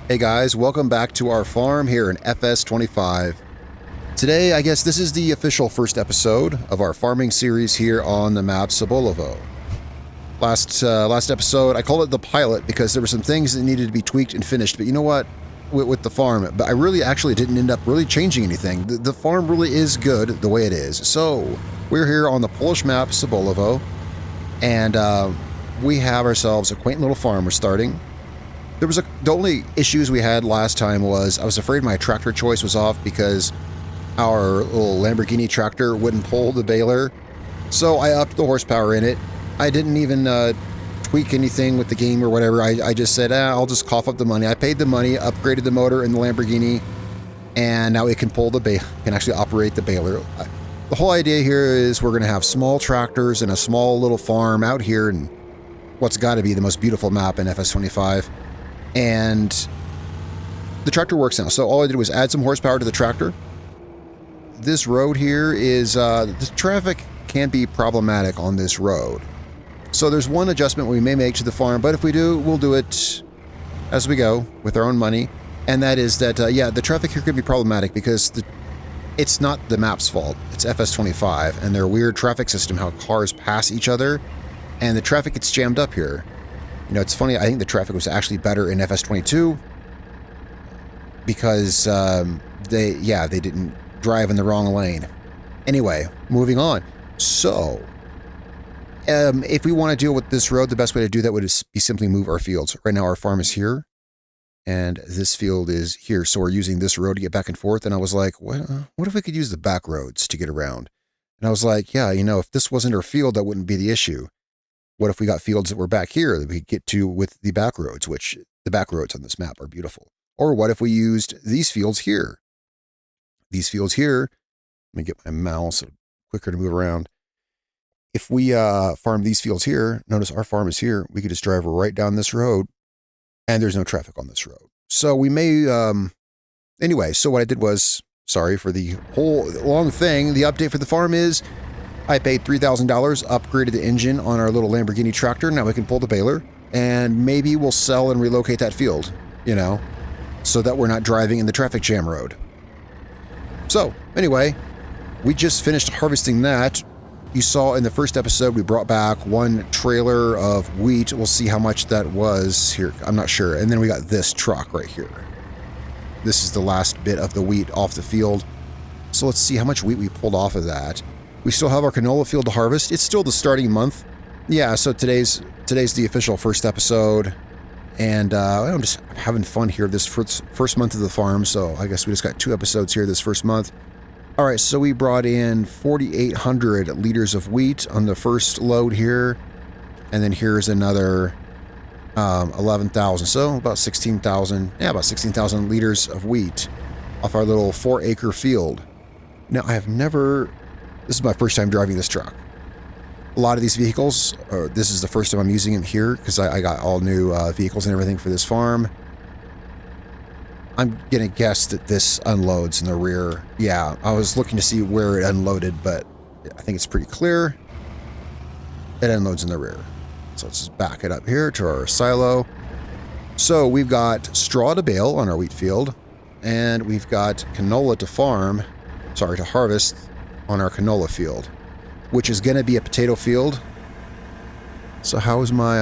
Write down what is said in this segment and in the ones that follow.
Hey guys, welcome back to our farm here in FS25. Today, I guess this is the official first episode of our farming series here on the map Sobolewo. Last episode, I called it the pilot because there were some things that needed to be tweaked and finished, but you know what? With the farm, but I really actually didn't end up really changing anything. The farm really is good the way it is. So, we're here on the Polish map Sobolewo, and we have ourselves a quaint little farm we're starting. The only issues we had last time was I was afraid my tractor choice was off because our little Lamborghini tractor wouldn't pull the baler. So I upped the horsepower in it. I didn't even tweak anything with the game or whatever. I just said, I'll just cough up the money. I paid the money, upgraded the motor in the Lamborghini, and now it can pull the can actually operate the baler. The whole idea here is we're going to have small tractors and a small little farm out here in what's got to be the most beautiful map in FS25. And the tractor works now. So all I did was add some horsepower to the tractor. This road here is, the traffic can be problematic on this road. So there's one adjustment we may make to the farm, but if we do, we'll do it as we go with our own money. And that is that, yeah, the traffic here could be problematic because it's not the map's fault. It's FS25 and their weird traffic system, how cars pass each other, and the traffic gets jammed up here. You know, it's funny, I think the traffic was actually better in FS22 because they didn't drive in the wrong lane. Anyway, moving on. So, if we want to deal with this road, the best way to do that would be simply move our fields. Right now our farm is here, and this field is here, so we're using this road to get back and forth, and I was like, what if we could use the back roads to get around? And I was like, yeah, you know, if this wasn't our field, that wouldn't be the issue. What if we got fields that were back here that we could get to with the back roads, which the back roads on this map are beautiful? Or what if we used these fields here? These fields here, let me get my mouse quicker to move around. If we farm these fields here, notice our farm is here, we could just drive right down this road and there's no traffic on this road. So we may, anyway, so what I did was, sorry for the whole long thing, the update for the farm is, I paid $3,000, upgraded the engine on our little Lamborghini tractor. Now we can pull the baler, and maybe we'll sell and relocate that field, you know, so that we're not driving in the traffic jam road. So, anyway, we just finished harvesting that. You saw in the first episode, we brought back one trailer of wheat. We'll see how much that was here. I'm not sure. And then we got this truck right here. This is the last bit of the wheat off the field. So let's see how much wheat we pulled off of that. We still have our canola field to harvest. It's still the starting month. Yeah, so today's the official first episode. And I'm just having fun here this first month of the farm. So I guess we just got 2 episodes here this first month. All right, so we brought in 4,800 liters of wheat on the first load here. And then here's another 11,000. So about 16,000. Yeah, about 16,000 liters of wheat off our little 4-acre field. Now, this is my first time driving this truck. A lot of these vehicles, this is the first time I'm using them here because I got all new vehicles and everything for this farm. I'm going to guess that this unloads in the rear. Yeah, I was looking to see where it unloaded, but I think it's pretty clear. It unloads in the rear. So let's just back it up here to our silo. So we've got straw to bale on our wheat field, and we've got canola to harvest on our canola field, which is going to be a potato field. So how is my,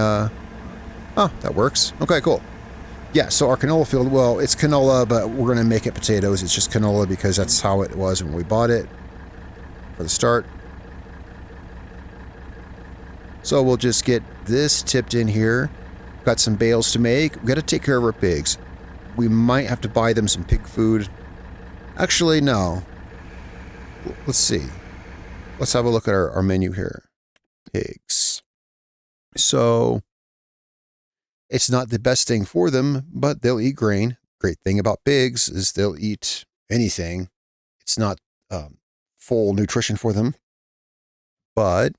oh, that works. Okay, cool. Yeah, so our canola field, well, it's canola, but we're going to make it potatoes. It's just canola because that's how it was when we bought it for the start. So we'll just get this tipped in here. Got some bales to make. We've got to take care of our pigs. We might have to buy them some pig food. Actually, no. Let's see. Let's have a look at our menu here. Pigs. So, it's not the best thing for them, but they'll eat grain. Great thing about pigs is they'll eat anything. It's not full nutrition for them. But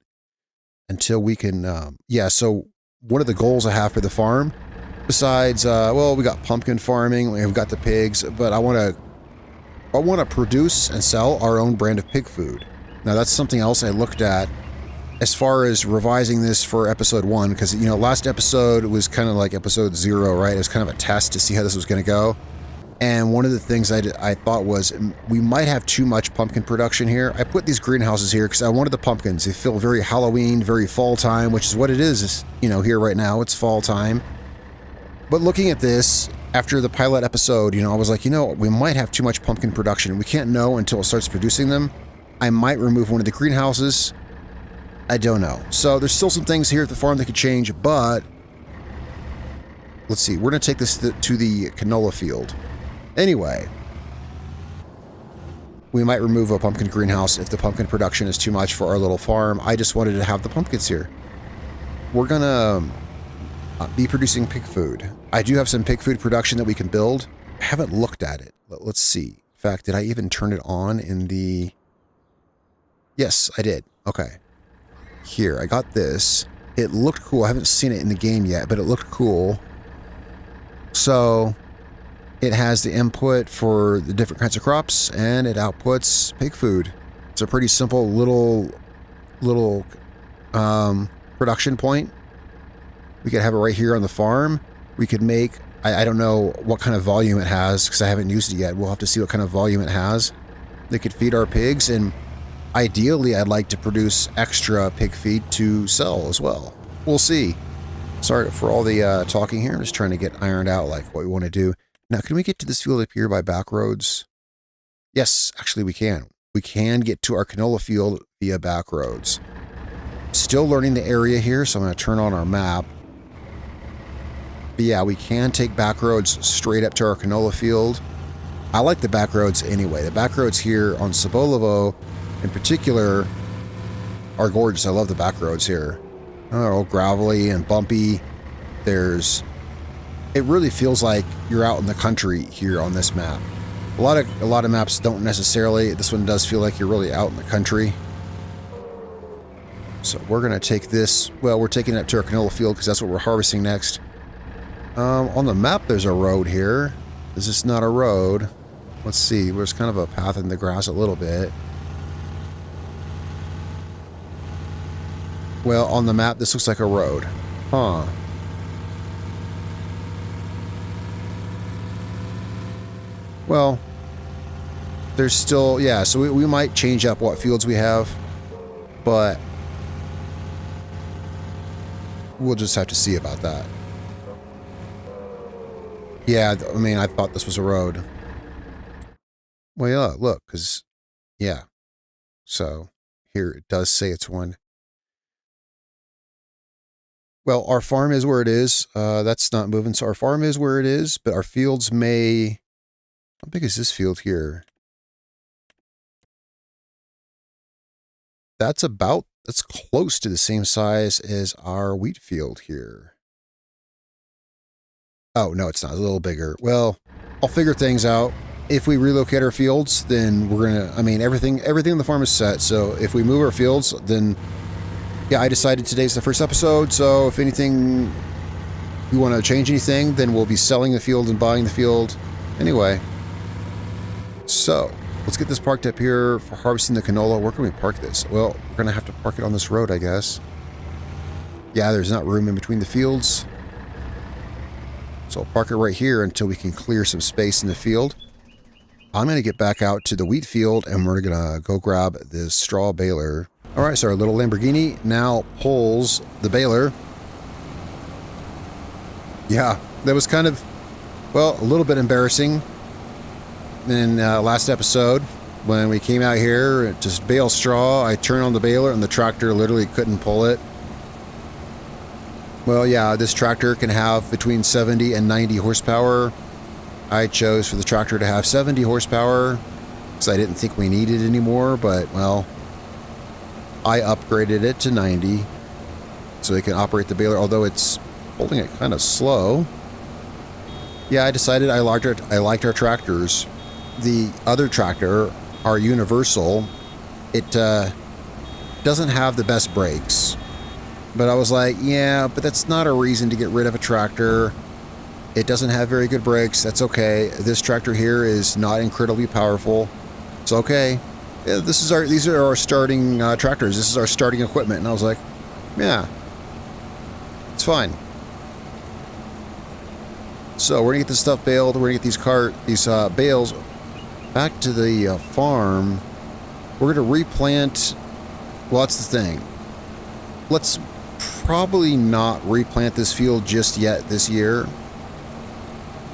until we can, so one of the goals I have for the farm, besides, we got pumpkin farming, we've got the pigs, but I want to produce and sell our own brand of pig food. Now that's something else I looked at as far as revising this for episode 1, because, you know, last episode was kind of like episode 0, right? It was kind of a test to see how this was going to go. And one of the things I thought was we might have too much pumpkin production here. I put these greenhouses here because I wanted the pumpkins. They feel very Halloween, very fall time, which is what it is, you know, here right now. It's fall time. But looking at this, after the pilot episode, you know, I was like, you know, we might have too much pumpkin production. We can't know until it starts producing them. I might remove one of the greenhouses. I don't know. So there's still some things here at the farm that could change, but let's see. We're going to take this to the canola field. Anyway, we might remove a pumpkin greenhouse if the pumpkin production is too much for our little farm. I just wanted to have the pumpkins here. We're going to be producing pig food. I do have some pig food production that we can build. I haven't looked at it. Let's see. In fact, did I even turn it on in the... Yes, I did. Okay. Here, I got this. It looked cool. I haven't seen it in the game yet, but it looked cool. So, it has the input for the different kinds of crops, and it outputs pig food. It's a pretty simple little production point. We could have it right here on the farm. We could make, I don't know what kind of volume it has, because I haven't used it yet. We'll have to see what kind of volume it has. They could feed our pigs, and ideally, I'd like to produce extra pig feed to sell as well. We'll see. Sorry for all the talking here. I'm just trying to get ironed out like what we want to do. Now, can we get to this field up here by back roads? Yes, actually we can. We can get to our canola field via back roads. Still learning the area here, so I'm going to turn on our map. But yeah, we can take back roads straight up to our canola field. I like the back roads anyway. The back roads here on Sobolewo in particular are gorgeous. I love the back roads here. They're all gravelly and bumpy. It really feels like you're out in the country here on this map. A lot of maps don't necessarily. This one does feel like you're really out in the country. So we're going to take this. Well, we're taking it up to our canola field because that's what we're harvesting next. On the map, there's a road here. Is this not a road? Let's see. There's kind of a path in the grass a little bit. Well, on the map, this looks like a road. Huh. Well, there's still... Yeah, so we might change up what fields we have. But we'll just have to see about that. Yeah, I mean, I thought this was a road. Well, yeah, look, because... Yeah. So, here it does say it's one. Well, our farm is where it is. That's not moving. So our farm is where it is, but our fields may... How big is this field here? That's close to the same size as our wheat field here. Oh, no, it's not. It's a little bigger. Well, I'll figure things out. If we relocate our fields, then we're going to... I mean, everything on the farm is set. So if we move our fields, then... Yeah, I decided today's the first episode, so if anything, you want to change anything, then we'll be selling the field and buying the field. Anyway, so let's get this parked up here for harvesting the canola. Where can we park this? Well, we're going to have to park it on this road, I guess. Yeah, there's not room in between the fields. So I'll park it right here until we can clear some space in the field. I'm going to get back out to the wheat field, and we're going to go grab this straw baler. All right, so our little Lamborghini now pulls the baler. Yeah, that was kind of, well, a little bit embarrassing in last episode when we came out here to bale straw. I turned on the baler and the tractor literally couldn't pull it. Well, yeah, this tractor can have between 70 and 90 horsepower. I chose for the tractor to have 70 horsepower because I didn't think we needed any more, but, well, I upgraded it to 90 so it can operate the baler, although it's holding it kind of slow. Yeah, I decided I liked our tractors. The other tractor, our Universal, it doesn't have the best brakes. But I was like, yeah, but that's not a reason to get rid of a tractor. It doesn't have very good brakes. That's okay. This tractor here is not incredibly powerful. It's okay. yeah, these are our starting tractors. This is our starting equipment. And I was like, yeah, it's fine. So we're gonna get this stuff baled. We're gonna get these bales back to the farm. We're gonna replant. Well, that's the thing. Let's probably not replant this field just yet this year,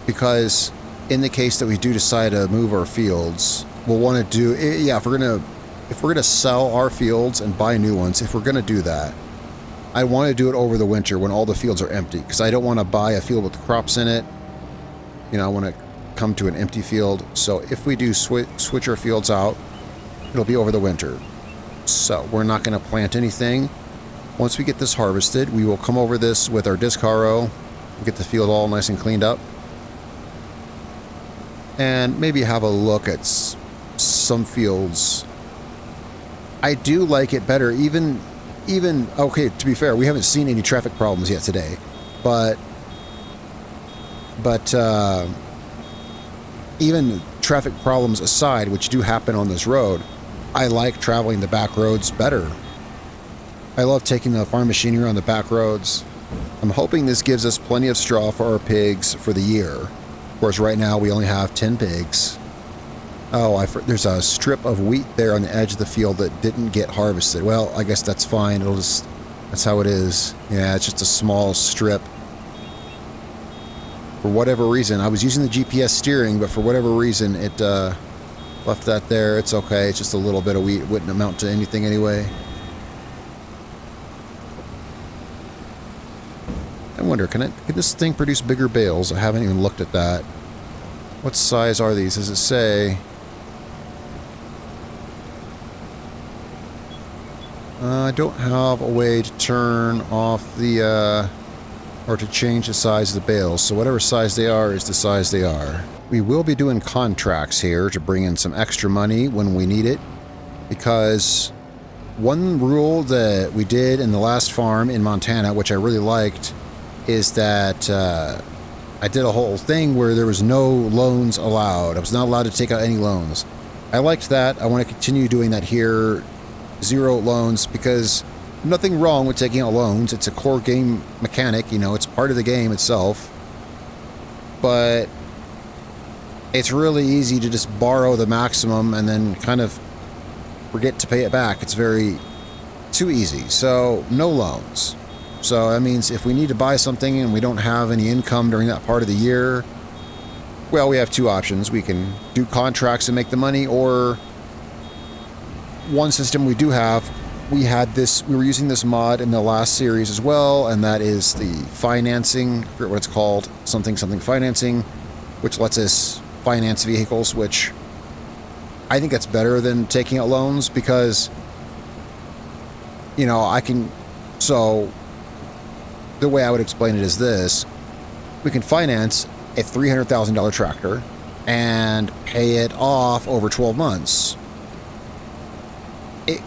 because in the case that we do decide to move our fields, we'll want to do, yeah, if we're gonna sell our fields and buy new ones, if we're gonna do that, I want to do it over the winter when all the fields are empty, because I don't want to buy a field with crops in it. You know, I want to come to an empty field. So if we do switch our fields out, it'll be over the winter. So we're not going to plant anything. Once we get this harvested, we will come over this with our disc harrow, get the field all nice and cleaned up, and maybe have a look at some fields. I do like it better, even okay, to be fair, we haven't seen any traffic problems yet today, but even traffic problems aside, which do happen on this road, I like traveling the back roads better. I love taking the farm machinery on the back roads. I'm hoping this gives us plenty of straw for our pigs for the year. Of course, right now we only have 10 pigs. Oh, there's a strip of wheat there on the edge of the field that didn't get harvested. Well, I guess that's fine. That's how it is. Yeah, it's just a small strip. For whatever reason, I was using the GPS steering, but for whatever reason, it left that there. It's okay. It's just a little bit of wheat. It wouldn't amount to anything anyway. I wonder, can this thing produce bigger bales? I haven't even looked at that. What size are these? Does it say? I don't have a way to turn off the, or to change the size of the bales, so whatever size they are is the size they are. We will be doing contracts here to bring in some extra money when we need it, because one rule that we did in the last farm in Montana, which I really liked, is that I did a whole thing where there was no loans allowed. I was not allowed to take out any loans. I liked that. I want to continue doing that here. 0 loans, because nothing wrong with taking out loans. It's a core game mechanic, you know, it's part of the game itself. But it's really easy to just borrow the maximum and then kind of forget to pay it back. It's very too easy. So no loans. So that means if we need to buy something and we don't have any income during that part of the year, well, we have 2 options. We can do contracts and make the money, or one system we do have, we were using this mod in the last series as well, and that is the financing, I forget what it's called, something financing, which lets us finance vehicles, which I think that's better than taking out loans, because, you know, so the way I would explain it is this: we can finance a $300,000 tractor and pay it off over 12 months.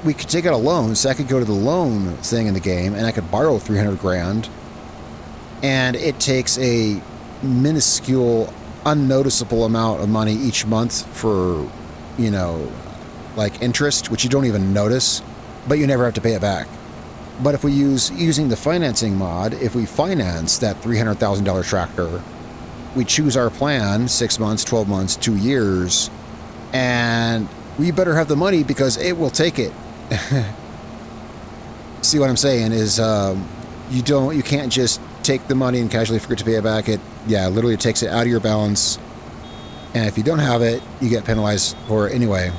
We could take out a loan, so I could go to the loan thing in the game and I could borrow 300 grand, and it takes a minuscule, unnoticeable amount of money each month for, you know, like interest, which you don't even notice, but you never have to pay it back. But if we using the financing mod, if we finance that $300,000 tractor, we choose our plan, 6 months, 12 months, 2 years, and we better have the money, because it will take it. See what I'm saying is, you can't just take the money and casually forget to pay it back. It literally takes it out of your balance, and if you don't have it, you get penalized for it anyway.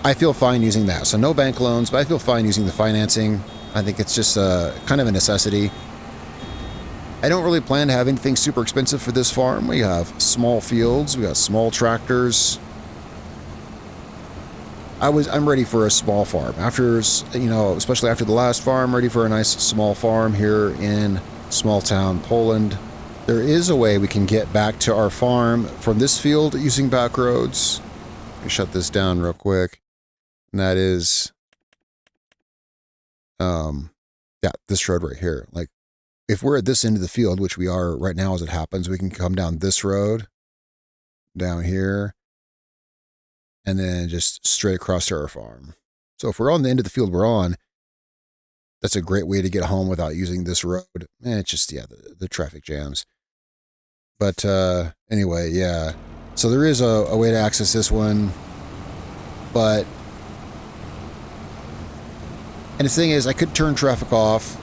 I feel fine using that. So no bank loans, but I feel fine using the financing. I think it's just kind of a necessity. I don't really plan to have anything super expensive for this farm. We have small fields, we got small tractors. I'm ready for a small farm. After, you know, especially after the last farm, ready for a nice small farm here in small town Poland. There is a way we can get back to our farm from this field using back roads. Let me shut this down real quick. And that is, this road right here. Like, if we're at this end of the field, which we are right now as it happens, we can come down this road, down here, and then just straight across to our farm. So if we're on the end of the field we're on, that's a great way to get home without using this road. It's just, yeah, the traffic jams. But anyway, yeah. So there is a way to access this one, but... And the thing is, I could turn traffic off,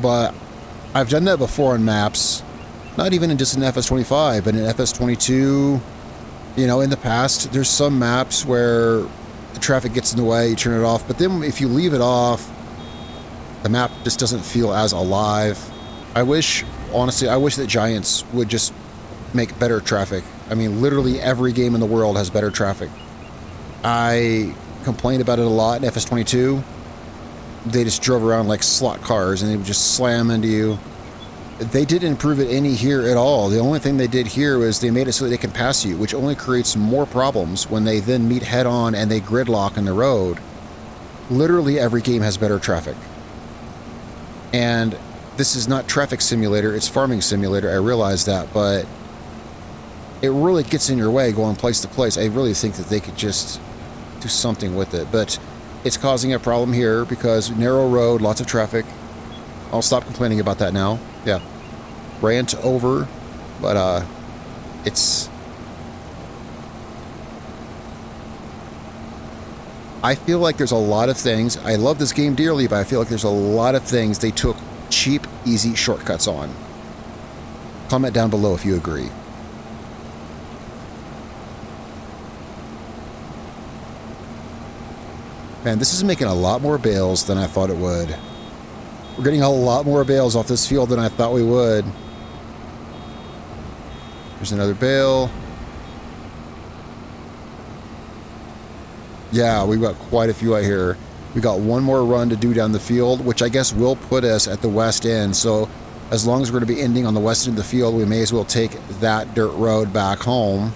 but I've done that before on maps, not even in just an FS25, but in FS22, you know, in the past, there's some maps where the traffic gets in the way, you turn it off, but then if you leave it off, the map just doesn't feel as alive. Honestly, I wish that Giants would just make better traffic. I mean, literally every game in the world has better traffic. I complained about it a lot in FS22. They just drove around like slot cars and they would just slam into you. They didn't improve it any here at all. The only thing they did here was they made it so that they can pass you, which only creates more problems when they then meet head on and they gridlock in the road. Literally every game has better traffic. And this is not traffic simulator, it's farming simulator, I realize that, but it really gets in your way going place to place. I really think that they could just do something with it, but it's causing a problem here because narrow road, lots of traffic. I'll stop complaining about that now. Yeah. Rant over, but it's... I feel like there's a lot of things. I love this game dearly, but I feel like there's a lot of things they took cheap, easy shortcuts on. Comment down below if you agree. Man, this is making a lot more bales than I thought it would. We're getting a lot more bales off this field than I thought we would. There's another bale. Yeah, we've got quite a few out here. We got one more run to do down the field, which I guess will put us at the west end. So as long as we're going to be ending on the west end of the field, we may as well take that dirt road back home.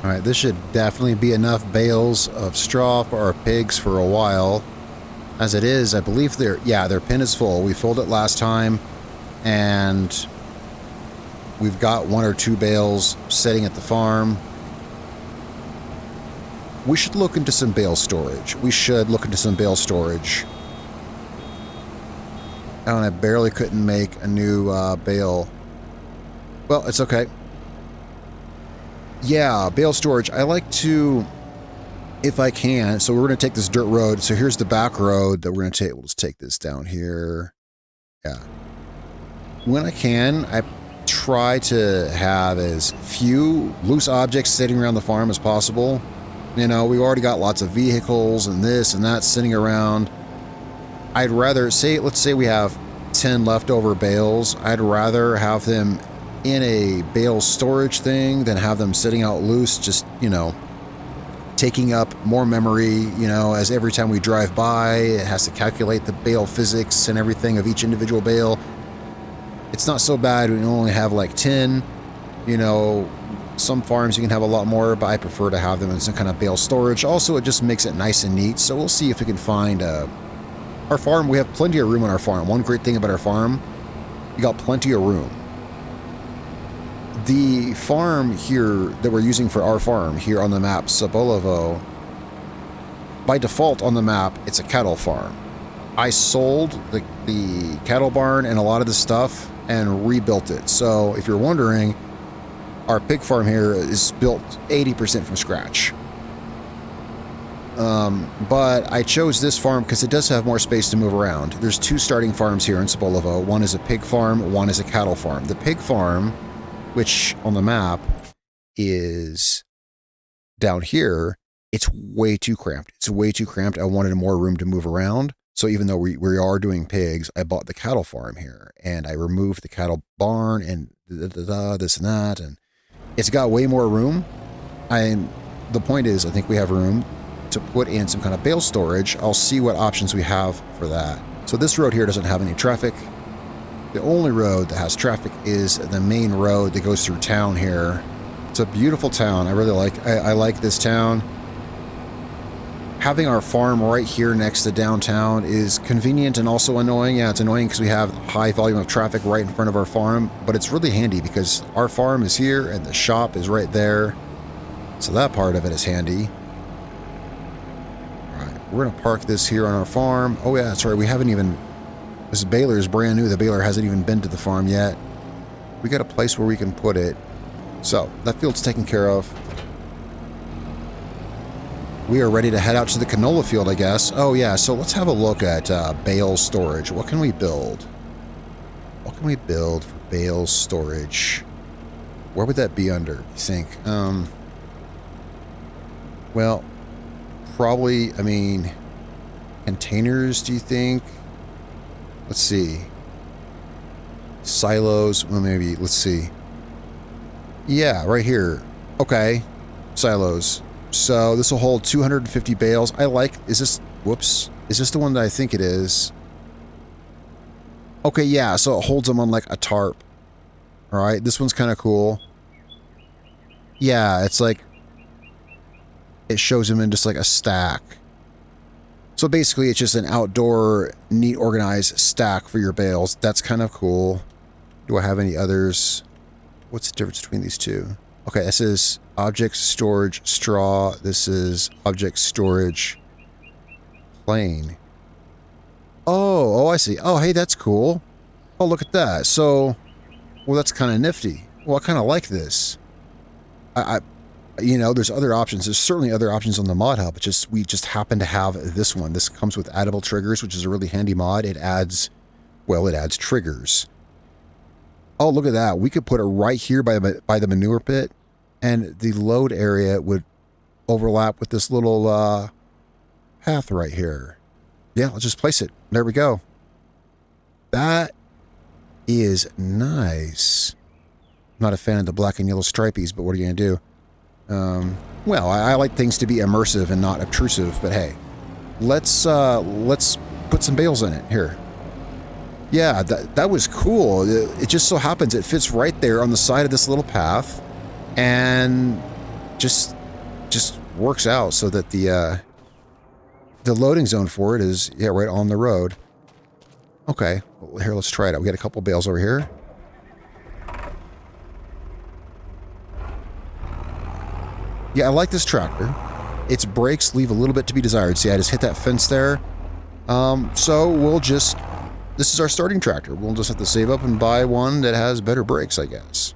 All right, this should definitely be enough bales of straw for our pigs for a while. As it is, I believe their pen is full. We filled it last time, and we've got 1 or 2 bales sitting at the farm. We should look into some bale storage. Oh, and I barely couldn't make a new bale. Well, it's okay. Yeah, bale storage. I like to, if I can, so we're going to take this dirt road. So here's the back road that we're going to take. We'll just take this down here. Yeah. When I can, I try to have as few loose objects sitting around the farm as possible. You know, we've already got lots of vehicles and this and that sitting around. I'd rather, let's say we have 10 leftover bales. I'd rather have them in a bale storage thing than have them sitting out loose, just, you know, taking up more memory, you know, as every time we drive by, it has to calculate the bale physics and everything of each individual bale. It's not so bad when you only have like 10, you know, some farms you can have a lot more, but I prefer to have them in some kind of bale storage. Also, it just makes it nice and neat, so we'll see if we can find our farm. We have plenty of room on our farm. One great thing about our farm, we got plenty of room. The farm here that we're using for our farm here on the map, Sobolewo, by default on the map, it's a cattle farm. I sold the cattle barn and a lot of the stuff and rebuilt it. So if you're wondering, our pig farm here is built 80% from scratch. But I chose this farm because it does have more space to move around. There's 2 starting farms here in Sobolewo. One is a pig farm, one is a cattle farm. The pig farm, which on the map is down here, it's way too cramped. It's way too cramped. I wanted more room to move around. So even though we are doing pigs, I bought the cattle farm here and I removed the cattle barn and this and that. And it's got way more room. The point is, I think we have room to put in some kind of bale storage. I'll see what options we have for that. So this road here doesn't have any traffic. The only road that has traffic is the main road that goes through town here. It's a beautiful town. I really I like this town. Having our farm right here next to downtown is convenient and also annoying. Yeah, it's annoying because we have high volume of traffic right in front of our farm, but it's really handy because our farm is here and the shop is right there. So that part of it is handy. We're going to park this here on our farm. Oh yeah, that's right. We haven't even... This baler is brand new. The baler hasn't even been to the farm yet. We got a place where we can put it. So, that field's taken care of. We are ready to head out to the canola field, I guess. Oh yeah, so let's have a look at bale storage. What can we build? What can we build for bale storage? Where would that be under, you think? Well, probably, I mean, containers, do you think? Let's see. Silos, well, maybe, let's see. Yeah, right here. Okay, silos. So this will hold 250 bales. I like, is this, whoops. Is this the one that I think it is? Okay, yeah, so it holds them on like a tarp. All right, this one's kind of cool. Yeah, it's like, it shows them in just like a stack. So basically it's just an outdoor, neat, organized stack for your bales. That's kind of cool. Do I have any others? What's the difference between these two? Okay, this is object storage straw. This is object storage plain. Oh, I see. Oh, hey, that's cool. Oh, look at that. So, well, that's kind of nifty. Well, I kind of like this. You know, there's other options. There's certainly other options on the mod hub. It's just, we just happen to have this one. This comes with addable triggers, which is a really handy mod. It adds, well, it adds triggers. Oh, look at that. We could put it right here by the manure pit, and the load area would overlap with this little path right here. Yeah, let's just place it. There we go. That is nice. I'm not a fan of the black and yellow stripies, but what are you going to do? Well, I like things to be immersive and not obtrusive, but hey, let's put some bales in it here. Yeah, that was cool. It just so happens it fits right there on the side of this little path, and just works out so that the loading zone for it is, yeah, right on the road. Okay, well, here, let's try it out. We got a couple bales over here. Yeah, I like this tractor. Its brakes leave a little bit to be desired. See, I just hit that fence there. So we'll just... This is our starting tractor. We'll just have to save up and buy one that has better brakes, I guess.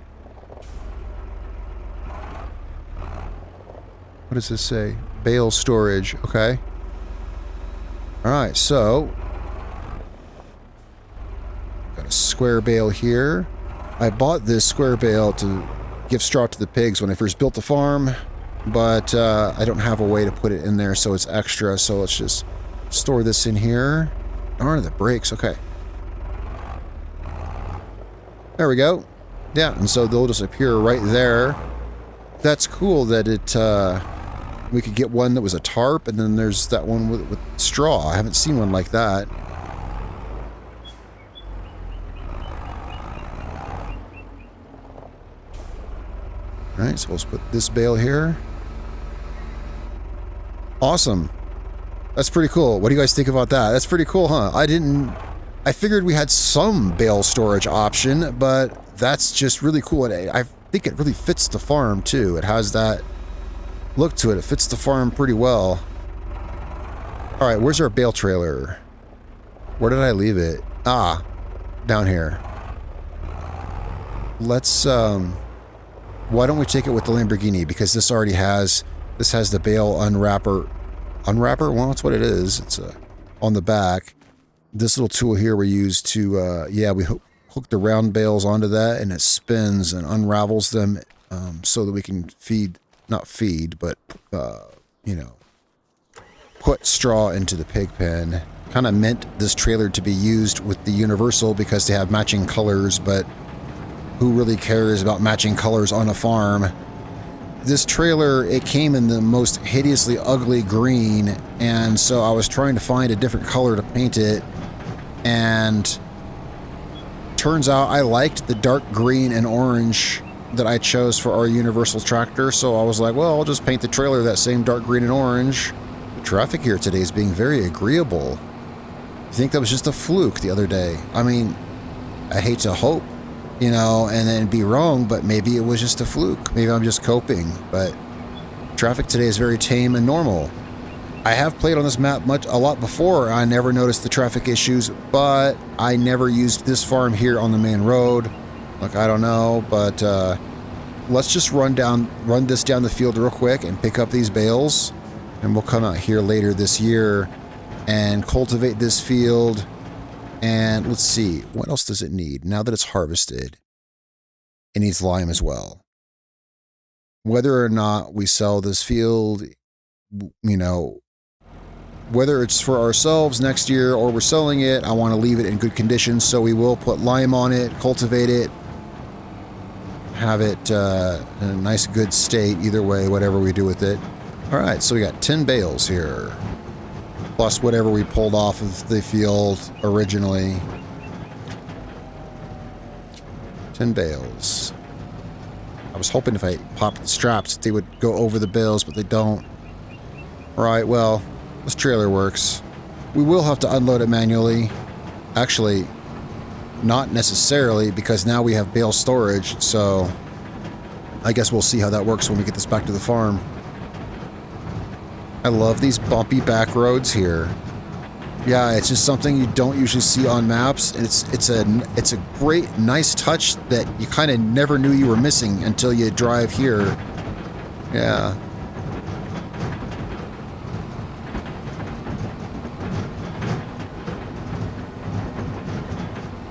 What does this say? Bale storage. Okay. Alright, so... Got a square bale here. I bought this square bale to give straw to the pigs when I first built the farm. But I don't have a way to put it in there, so it's extra. So let's just store this in here. Darn, the brakes. Okay. There we go. Yeah, and so they'll just appear right there. That's cool that it... we could get one that was a tarp, and then there's that one with straw. I haven't seen one like that. Alright, so let's put this bale here. Awesome. That's pretty cool. What do you guys think about that? That's pretty cool, huh? I figured we had some bale storage option, but that's just really cool. And I think it really fits the farm, too. It has that look to it. It fits the farm pretty well. Alright, where's our bale trailer? Where did I leave it? Ah, down here. Let's, why don't we take it with the Lamborghini? Because this already has... This has the bale unwrapper. Unwrapper? Well, that's what it is. It's on the back. This little tool here we use to, yeah, we hook the round bales onto that, and it spins and unravels them so that we can not feed, but, you know, put straw into the pig pen. Kind of meant this trailer to be used with the Universal because they have matching colors, but who really cares about matching colors on a farm? This trailer, it came in the most hideously ugly green, and so I was trying to find a different color to paint it, and turns out I liked the dark green and orange that I chose for our Universal tractor, so I was like, well, I'll just paint the trailer that same dark green and orange. The traffic here today is being very agreeable. I think that was just a fluke the other day. I mean, I hate to hope, you know, and then be wrong, but maybe it was just a fluke. Maybe I'm just coping, but traffic today is very tame and normal. I have played on this map a lot before. I never noticed the traffic issues, but I never used this farm here on the main road. Like, I don't know, but let's just run this down the field real quick and pick up these bales, and we'll come out here later this year and cultivate this field. And let's see, what else does it need? Now that it's harvested, it needs lime as well. Whether or not we sell this field, you know, whether it's for ourselves next year or we're selling it, I want to leave it in good condition, so we will put lime on it, cultivate it, have it in a nice good state either way, whatever we do with it. All right, so we got 10 bales here, plus whatever we pulled off of the field originally. 10 bales. I was hoping if I popped the straps they would go over the bales, but they don't. All right, well, this trailer works. We will have to unload it manually. Actually, not necessarily, because now we have bale storage, so I guess we'll see how that works when we get this back to the farm. I love these bumpy back roads here. Yeah, it's just something you don't usually see on maps. It's a great, nice touch that you kind of never knew you were missing until you drive here. Yeah.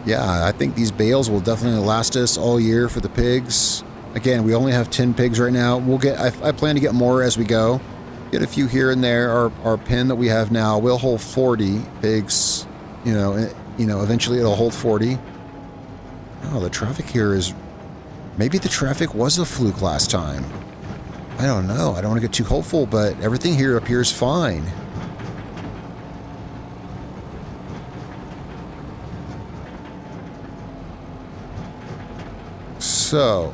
Yeah, I think these bales will definitely last us all year for the pigs. Again, we only have 10 pigs right now. I plan to get more as we go. Get a few here and there. Our pen that we have now will hold 40 pigs. You know, eventually it'll hold 40. Oh, the traffic here is... Maybe the traffic was a fluke last time. I don't know. I don't want to get too hopeful, but everything here appears fine. So,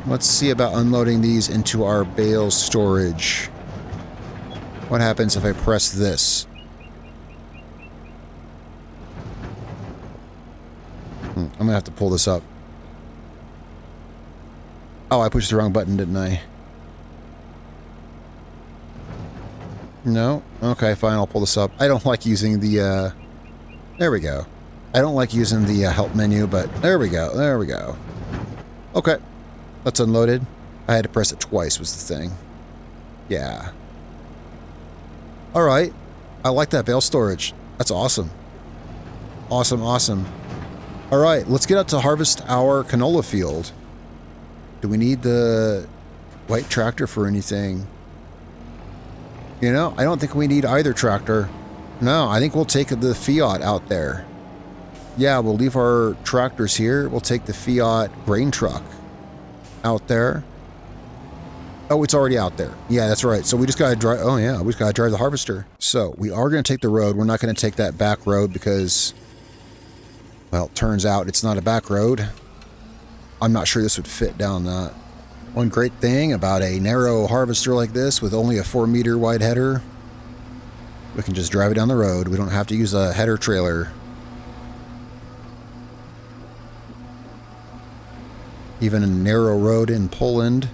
let's see about unloading these into our bale storage. What happens if I press this? I'm gonna have to pull this up. Oh, I pushed the wrong button, didn't I? No? Okay, fine, I'll pull this up. I don't like using the, there we go. I don't like using the help menu, but there we go, there we go. Okay, that's unloaded. I had to press it twice was the thing. Yeah. Alright, I like that bale storage. That's awesome. Awesome, awesome. Alright, let's get out to harvest our canola field. Do we need the white tractor for anything? You know, I don't think we need either tractor. No, I think we'll take the Fiat out there. Yeah, we'll leave our tractors here. We'll take the Fiat grain truck out there. Oh, it's already out there. Yeah, that's right. So we just gotta drive... Oh, yeah, we just gotta drive the harvester. So, we are gonna take the road. We're not gonna take that back road because... Well, it turns out it's not a back road. I'm not sure this would fit down that. One great thing about a narrow harvester like this with only a 4-meter wide header, we can just drive it down the road. We don't have to use a header trailer. Even a narrow road in Poland,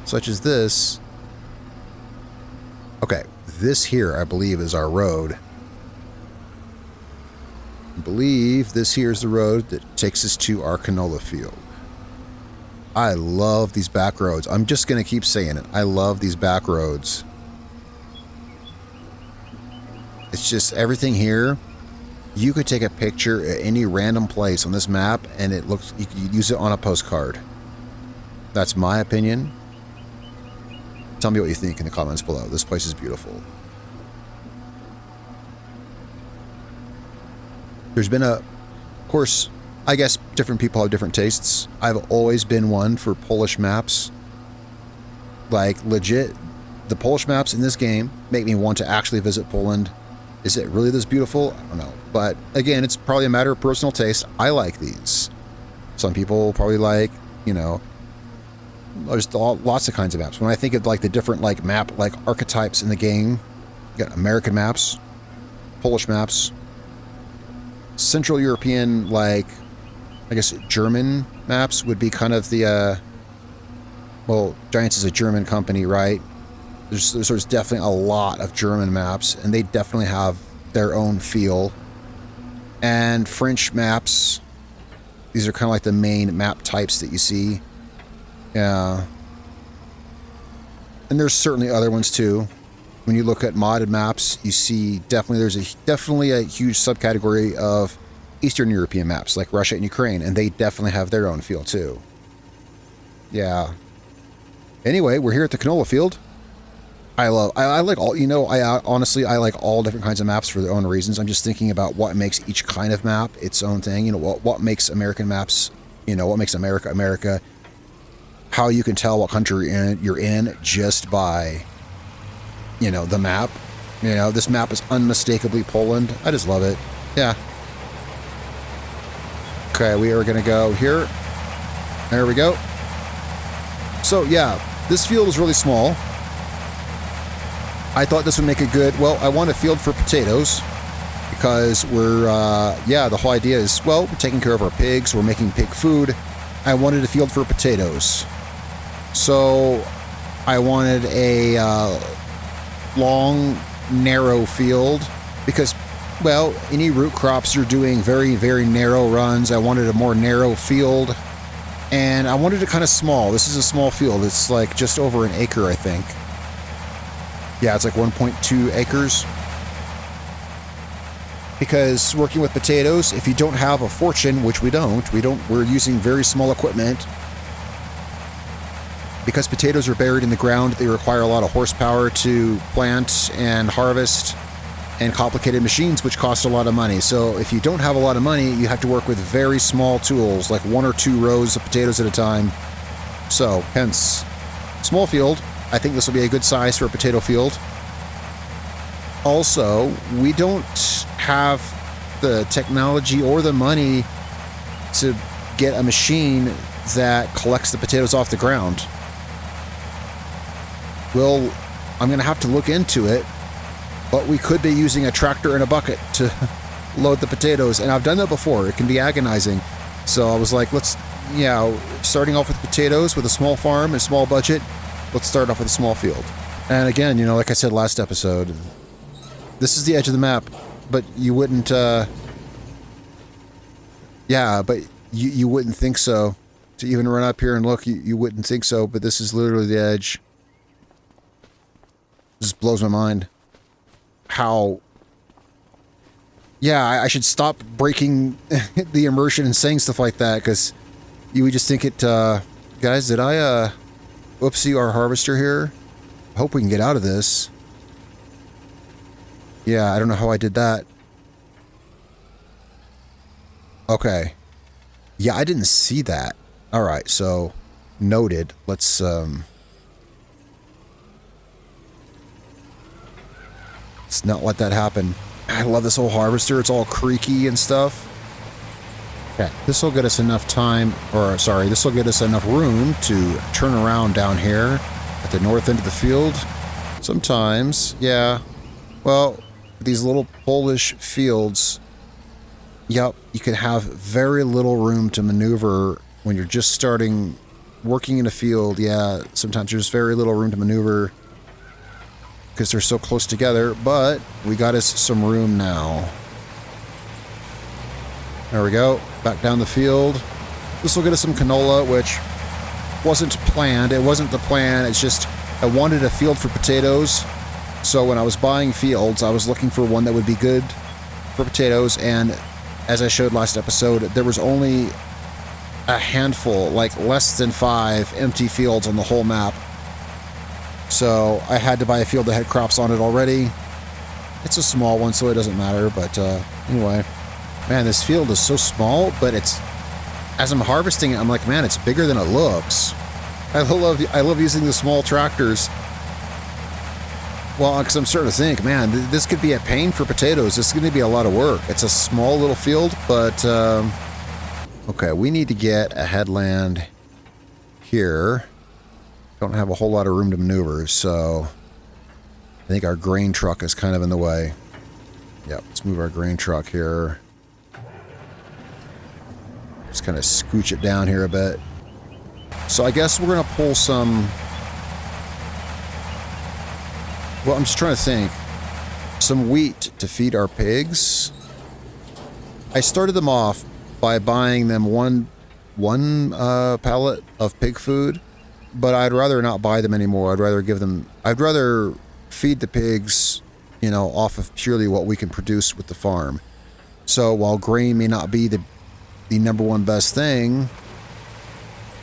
such as this. Okay, this here, I believe, is our road. I believe this here is the road that takes us to our canola field. I love these back roads. I'm just going to keep saying it. I love these back roads. It's just everything here. You could take a picture at any random place on this map and it looks, you could use it on a postcard. That's my opinion. Tell me what you think in the comments below. This place is beautiful. There's been of course, I guess different people have different tastes. I've always been one for Polish maps. Like, legit, the Polish maps in this game make me want to actually visit Poland. Is it really this beautiful? I don't know. But again, it's probably a matter of personal taste. I like these. Some people probably like, you know, there's lots of kinds of maps. When I think of like the different like map like archetypes in the game, you got American maps, Polish maps, Central European, like I guess German maps would be kind of the well, Giants is a German company, right? There's definitely a lot of German maps, and they definitely have their own feel. And French maps, these are kind of like the main map types that you see. Yeah. And there's certainly other ones too. When you look at modded maps, you see there's definitely a huge subcategory of Eastern European maps like Russia and Ukraine, and they definitely have their own feel too. Yeah. Anyway, we're here at the canola field. I like all, honestly, I like all different kinds of maps for their own reasons. I'm just thinking about what makes each kind of map its own thing. What makes American maps, what makes America, America. How you can tell what country you're in just by, the map. This map is unmistakably Poland. I just love it. Yeah. Okay, we are going to go here. There we go. So, yeah, this field is really small. I thought this would make a good, I want a field for potatoes because the whole idea is, we're taking care of our pigs, we're making pig food. I wanted a field for potatoes. So I wanted a long, narrow field because, any root crops are doing very, very narrow runs. I wanted a more narrow field, and I wanted it kind of small. This is a small field. It's like just over an acre, I think. Yeah, it's like 1.2 acres. Because working with potatoes, if you don't have a fortune, which we're using very small equipment. Because potatoes are buried in the ground, they require a lot of horsepower to plant and harvest, and complicated machines, which cost a lot of money. So if you don't have a lot of money, you have to work with very small tools, like 1 or 2 rows of potatoes at a time. So, hence, small field. I think this will be a good size for a potato field. Also, we don't have the technology or the money to get a machine that collects the potatoes off the ground. Well, I'm going to have to look into it, but we could be using a tractor and a bucket to load the potatoes, and I've done that before. It can be agonizing. So I was like, starting off with potatoes with a small farm and a small budget, let's start off with a small field. And again, like I said last episode, this is the edge of the map, but you wouldn't, but you wouldn't think so. To even run up here and look, you wouldn't think so, but this is literally the edge. This blows my mind. How... Yeah, I should stop breaking the immersion and saying stuff like that, because you would just think it, guys, did I, whoopsie our harvester here? I hope we can get out of this. Yeah, I don't know how I did that. Okay. Yeah, I didn't see that. Alright, so, noted. Let's not let that happen. I love this whole harvester. It's all creaky and stuff. Okay, this will get us enough this will get us enough room to turn around down here at the north end of the field. Sometimes, yeah. Well, these little Polish fields, yep, you can have very little room to maneuver when you're just starting working in a field. Yeah, sometimes there's very little room to maneuver because they're so close together, but we got us some room now. There we go. Back down the field. This will get us some canola, which wasn't planned. It wasn't the plan. It's just I wanted a field for potatoes. So when I was buying fields, I was looking for one that would be good for potatoes. And as I showed last episode, there was only a handful, like less than 5 empty fields on the whole map. So I had to buy a field that had crops on it already. It's a small one, so it doesn't matter. But anyway, man, this field is so small, but it's, as I'm harvesting it, I'm like, man, it's bigger than it looks. I love using the small tractors. Well, because I'm starting to think, man, this could be a pain for potatoes. This is going to be a lot of work. It's a small little field, but okay, we need to get a headland here. Don't have a whole lot of room to maneuver, so I think our grain truck is kind of in the way. Yep, let's move our grain truck here. Just kind of scooch it down here a bit. So I guess we're going to pull some Well, I'm just trying to think. Some wheat to feed our pigs. I started them off by buying them one pallet of pig food, but I'd rather not buy them anymore. I'd rather feed the pigs, you know, off of purely what we can produce with the farm. So while grain may not be the number one best thing,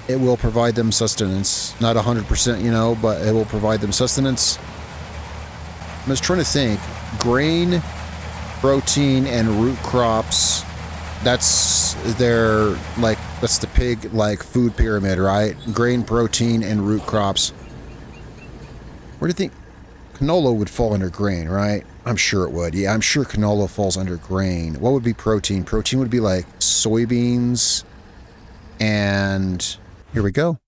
it will provide them sustenance. Not 100%, you know, but it will provide them sustenance. I'm just trying to think. Grain, protein, and root crops, that's the pig, like, food pyramid, right? Grain, protein, and root crops. Where do you think canola would fall under grain, right? I'm sure it would. Yeah, I'm sure canola falls under grain. What would be protein? Protein would be like soybeans. And here we go.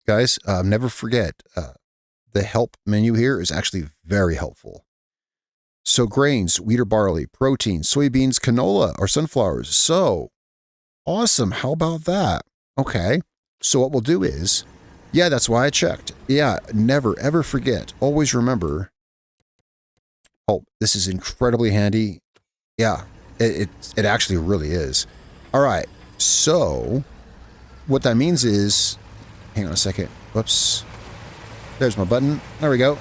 Guys, never forget, the help menu here is actually very helpful. So grains, wheat or barley, protein, soybeans, canola, or sunflowers. So awesome. How about that? Okay. So what we'll do is, yeah, that's why I checked. Yeah, never ever forget. Always remember. Oh, this is incredibly handy. Yeah, it actually really is. All right. So what that means is, hang on a second. Whoops. There's my button. There we go.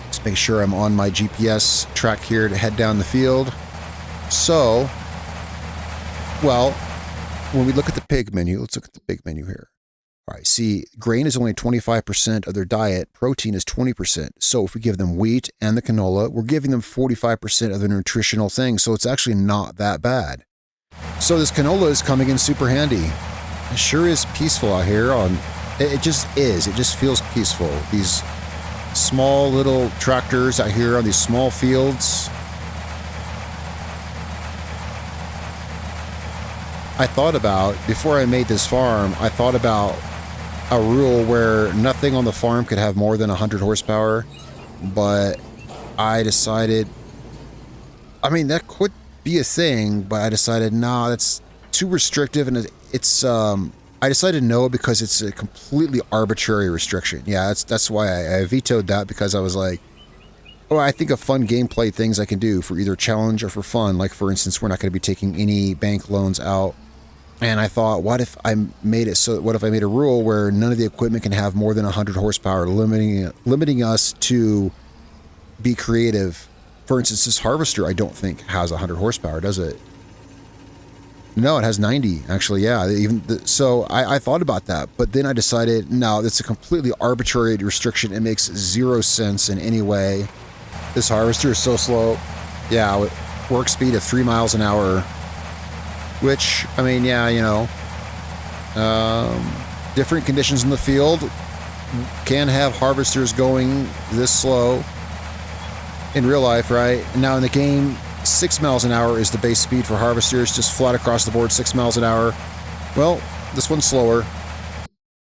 Just make sure I'm on my GPS track here to head down the field. So, well, when we look at the pig menu, let's look at the pig menu here. All right, see, grain is only 25% of their diet. Protein is 20%. So if we give them wheat and the canola, we're giving them 45% of their nutritional things. So it's actually not that bad. So this canola is coming in super handy. It sure is peaceful out here. It just is. It just feels peaceful. These small little tractors out here on these small fields. I thought about, before I made this farm, I thought about a rule where nothing on the farm could have more than 100 horsepower, but I decided, I mean, that could be a thing, but I decided, nah, that's too restrictive, and it's, I decided no because it's a completely arbitrary restriction. Yeah, that's why I vetoed that, because I was like, oh, I think of fun gameplay things I can do for either challenge or for fun. Like, for instance, we're not going to be taking any bank loans out. And I thought, what if I made a rule where none of the equipment can have more than 100 horsepower, limiting us to be creative. For instance, this harvester, I don't think has 100 horsepower, does it? No, it has 90, actually, yeah. So I thought about that, but then I decided, no, that's a completely arbitrary restriction. It makes zero sense in any way. This harvester is so slow. Yeah, with work speed of 3 miles an hour. Which, I mean, yeah, you know, different conditions in the field can have harvesters going this slow in real life, right? And now in the game, 6 miles an hour is the base speed for harvesters, just flat across the board, 6 miles an hour. Well, this one's slower.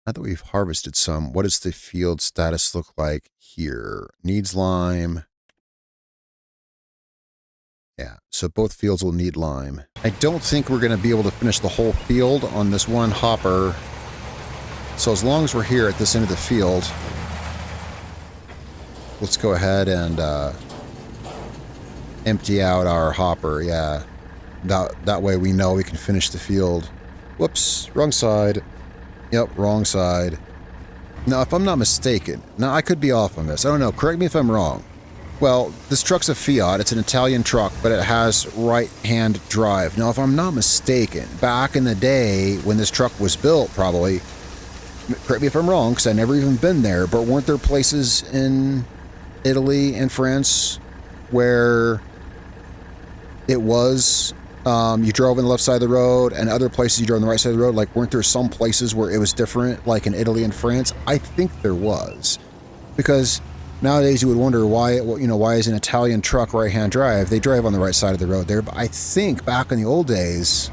Now that we've harvested some, what does the field status look like here? Needs lime. Yeah, so both fields will need lime. I don't think we're going to be able to finish the whole field on this one hopper. So as long as we're here at this end of the field, let's go ahead and empty out our hopper. Yeah, that way we know we can finish the field. Whoops, wrong side. Yep, wrong side. Now, if I'm not mistaken, now I could be off on this. I don't know. Correct me if I'm wrong. Well, this truck's a Fiat. It's an Italian truck, but it has right-hand drive. Now, if I'm not mistaken, back in the day when this truck was built, probably, correct me if I'm wrong, because I've never even been there, but weren't there places in Italy and France where it was, you drove on the left side of the road, and other places you drove on the right side of the road? Like, weren't there some places where it was different, like in Italy and France? I think there was, because nowadays you would wonder why is an Italian truck right-hand drive? They drive on the right side of the road there, but I think back in the old days,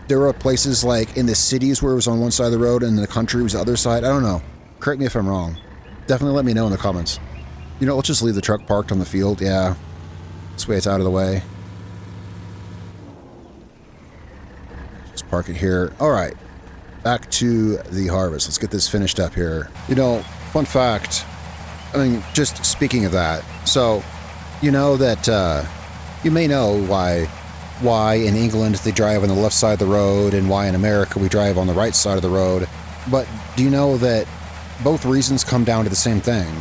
there were places like in the cities where it was on one side of the road and the country was the other side. I don't know. Correct me if I'm wrong. Definitely let me know in the comments. You know, let's just leave the truck parked on the field. Yeah, this way it's out of the way. Just park it here. All right, back to the harvest. Let's get this finished up here. You know, fun fact, I mean, just speaking of that, so you know that you may know why in England they drive on the left side of the road and why in America we drive on the right side of the road. But do you know that both reasons come down to the same thing?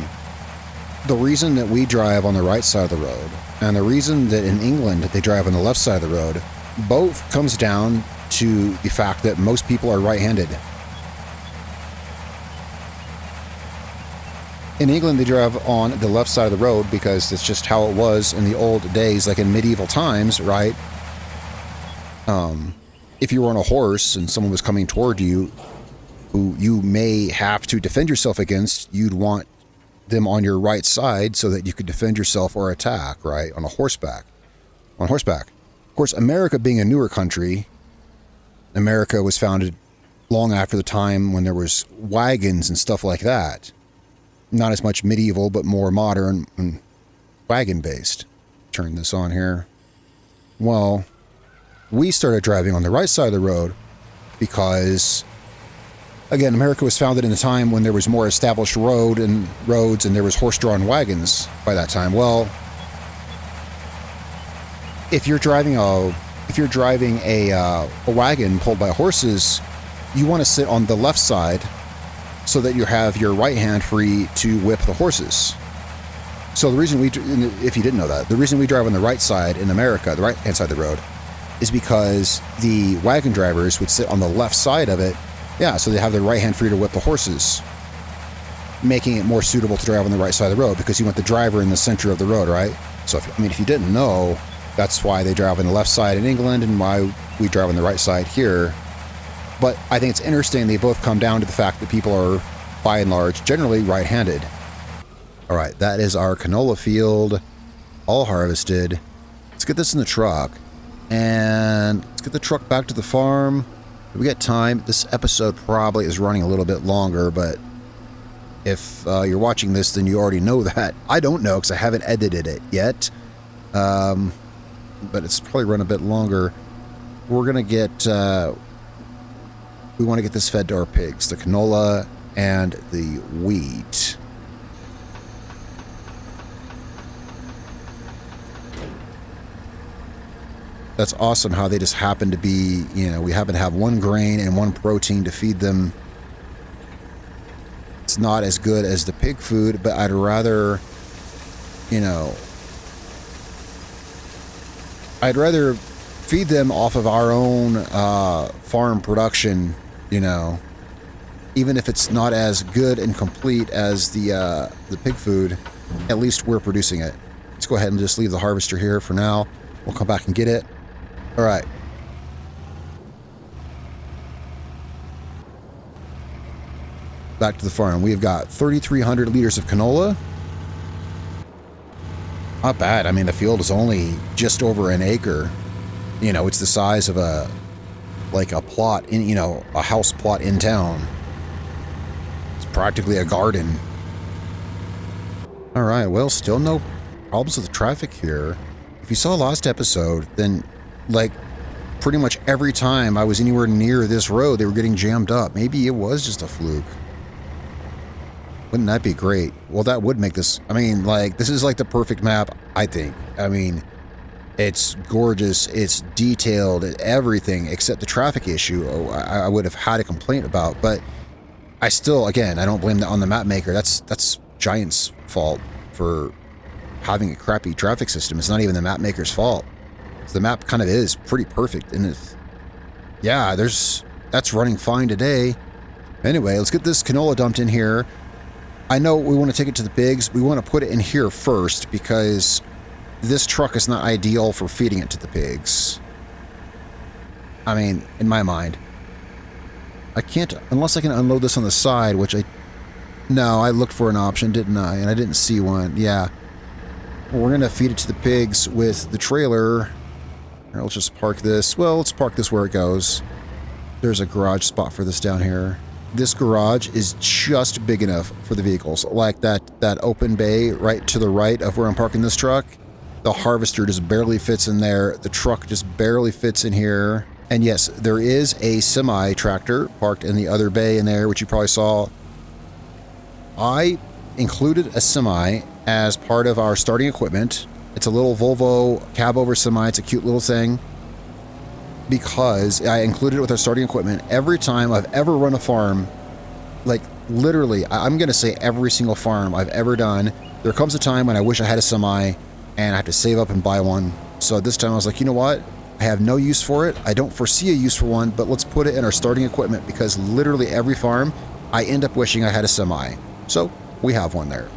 The reason that we drive on the right side of the road and the reason that in England they drive on the left side of the road, both comes down to the fact that most people are right-handed. In England, they drive on the left side of the road because it's just how it was in the old days, like in medieval times, right? If you were on a horse and someone was coming toward you, who you may have to defend yourself against, you'd want them on your right side so that you could defend yourself or attack, right? On horseback. Of course, America being a newer country, America was founded long after the time when there was wagons and stuff like that. Not as much medieval, but more modern and wagon-based. Turn this on here. Well, we started driving on the right side of the road because, again, America was founded in a time when there was more established roads and there was horse-drawn wagons by that time. Well, if you're driving a wagon pulled by horses, you want to sit on the left side so that you have your right hand free to whip the horses. So the reason if you didn't know that, the reason we drive on the right side in America, the right-hand side of the road, is because the wagon drivers would sit on the left side of it, so they have their right hand free to whip the horses, making it more suitable to drive on the right side of the road because you want the driver in the center of the road, right? So, if you didn't know, that's why they drive on the left side in England and why we drive on the right side here. But I think it's interesting they both come down to the fact that people are, by and large, generally right-handed. All right, that is our canola field, all harvested. Let's get this in the truck, and let's get the truck back to the farm. If we get time, this episode probably is running a little bit longer, but if you're watching this, then you already know that. I don't know because I haven't edited it yet, but it's probably run a bit longer. We're going to get... we want to get this fed to our pigs, the canola and the wheat. That's awesome how they just happen to be, we happen to have one grain and one protein to feed them. It's not as good as the pig food, but I'd rather, feed them off of our own farm production, even if it's not as good and complete as the pig food, at least we're producing it. Let's go ahead and just leave the harvester here for now. We'll come back and get it. All right. Back to the farm. We've got 3,300 liters of canola. Not bad. I mean, the field is only just over an acre. It's the size of a plot in, a house plot in town. It's practically a garden. All right, well, still no problems with the traffic here. If you saw last episode, then, pretty much every time I was anywhere near this road, they were getting jammed up. Maybe it was just a fluke. Wouldn't that be great? Well, that would make this, this is the perfect map, I think. It's gorgeous, it's detailed, everything except the traffic issue I would have had a complaint about, but I still, again, I don't blame that on the map maker. That's Giant's fault for having a crappy traffic system. It's not even the map maker's fault. The map kind of is pretty perfect, and that's running fine today. Anyway, let's get this canola dumped in here. I know we want to take it to the pigs. We want to put it in here first because this truck is not ideal for feeding it to the pigs. In my mind. I can't, unless I can unload this on the side, no, I looked for an option, didn't I? And I didn't see one. Yeah. Well, we're going to feed it to the pigs with the trailer. Here, let's just park this. Well, let's park this where it goes. There's a garage spot for this down here. This garage is just big enough for the vehicles. Like that open bay right to the right of where I'm parking this truck. The harvester just barely fits in there. The truck just barely fits in here. And yes, there is a semi-tractor parked in the other bay in there, which you probably saw. I included a semi as part of our starting equipment. It's a little Volvo cab over semi. It's a cute little thing because I included it with our starting equipment. Every time I've ever run a farm, like literally, I'm going to say every single farm I've ever done, there comes a time when I wish I had a semi and I have to save up and buy one. So this time I was like, you know what? I have no use for it. I don't foresee a use for one, but let's put it in our starting equipment because literally every farm I end up wishing I had a semi. So we have one there.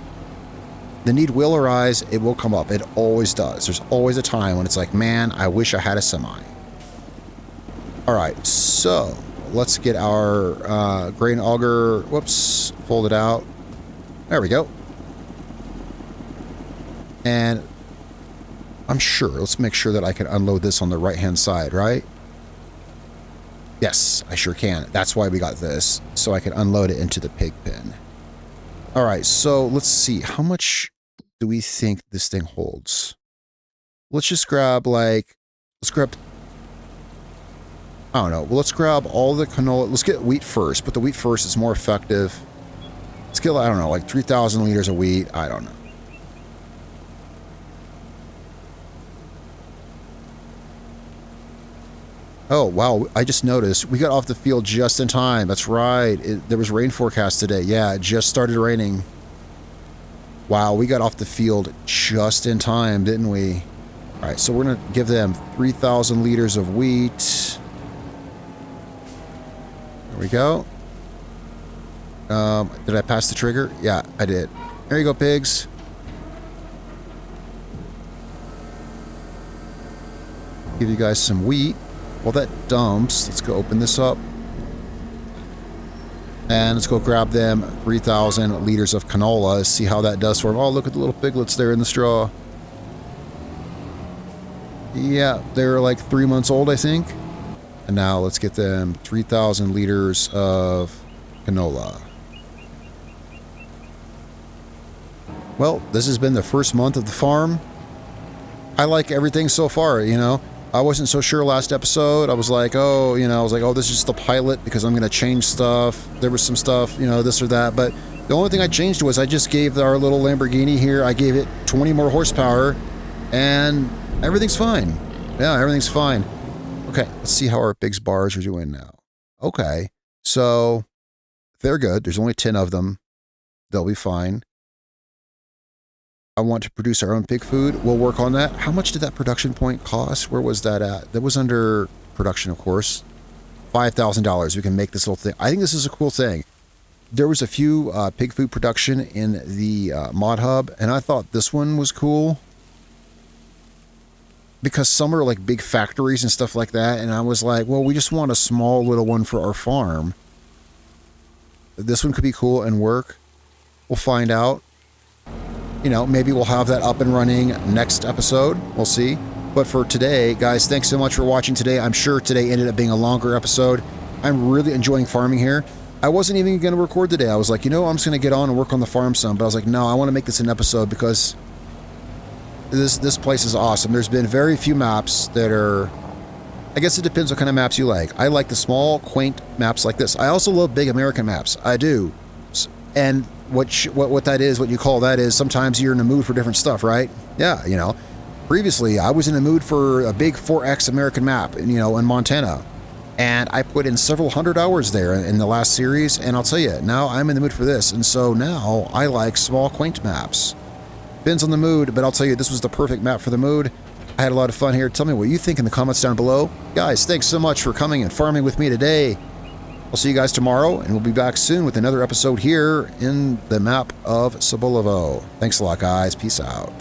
The need will arise. It will come up. It always does. There's always a time when it's like, man, I wish I had a semi. All right, so let's get our grain auger, whoops, folded out. There we go. And I'm sure, let's make sure that I can unload this on the right-hand side, right? Yes, I sure can. That's why we got this, so I can unload it into the pig pen. All right, so let's see. How much do we think this thing holds? Let's just grab, like, let's grab, I don't know. Well, let's grab all the canola. Let's get wheat first. Put the wheat first. It's more effective. Let's get, I don't know, like 3,000 liters of wheat. I don't know. Oh, wow. I just noticed we got off the field just in time. That's right. There was rain forecast today. Yeah, it just started raining. Wow, we got off the field just in time, didn't we? All right, so we're going to give them 3,000 liters of wheat. There we go. Did I pass the trigger? Yeah, I did. There you go, pigs. Give you guys some wheat. While that dumps, let's go open this up. And let's go grab them 3,000 liters of canola. See how that does for them. Oh, look at the little piglets there in the straw. Yeah, they're like 3 months old, I think. And now let's get them 3,000 liters of canola. Well, this has been the first month of the farm. I like everything so far, you know. I wasn't so sure last episode. I was like, oh, you know, I was like, oh, this is just the pilot because I'm going to change stuff. There was some stuff, you know, this or that. But the only thing I changed was I just gave our little Lamborghini here, I gave it 20 more horsepower and everything's fine. Yeah, everything's fine. Okay, let's see how our pigs bars are doing now. Okay, so they're good. There's only 10 of them. They'll be fine. I want to produce our own pig food. We'll work on that. How much did that production point cost? Where was that at? That was under production, of course. $5,000. We can make this little thing. I think this is a cool thing. There was a few pig food production in the modhub, and I thought this one was cool. Because some are like big factories and stuff like that, and I was like, well, we just want a small little one for our farm. This one could be cool and work. We'll find out. You know, maybe we'll have that up and running next episode. We'll see. But for today, guys, thanks so much for watching today. I'm sure today ended up being a longer episode. I'm really enjoying farming here. I wasn't even going to record today. I was like, you know, I'm just going to get on and work on the farm some. But I was like, no, I want to make this an episode because this place is awesome. There's been very few maps that are... I guess it depends what kind of maps you like. I like the small, quaint maps like this. I also love big American maps. I do. And what that is, what you call that is, sometimes you're in the mood for different stuff, right? Yeah, you know. Previously, I was in the mood for a big 4X American map, you know, in Montana. And I put in several hundred hours there in the last series, and I'll tell you, now I'm in the mood for this. And so now I like small, quaint maps. Depends on the mood, but I'll tell you, this was the perfect map for the mood. I had a lot of fun here. Tell me what you think in the comments down below. Guys, thanks so much for coming and farming with me today. I'll see you guys tomorrow, and we'll be back soon with another episode here in the map of Sobolewo. Thanks a lot, guys. Peace out.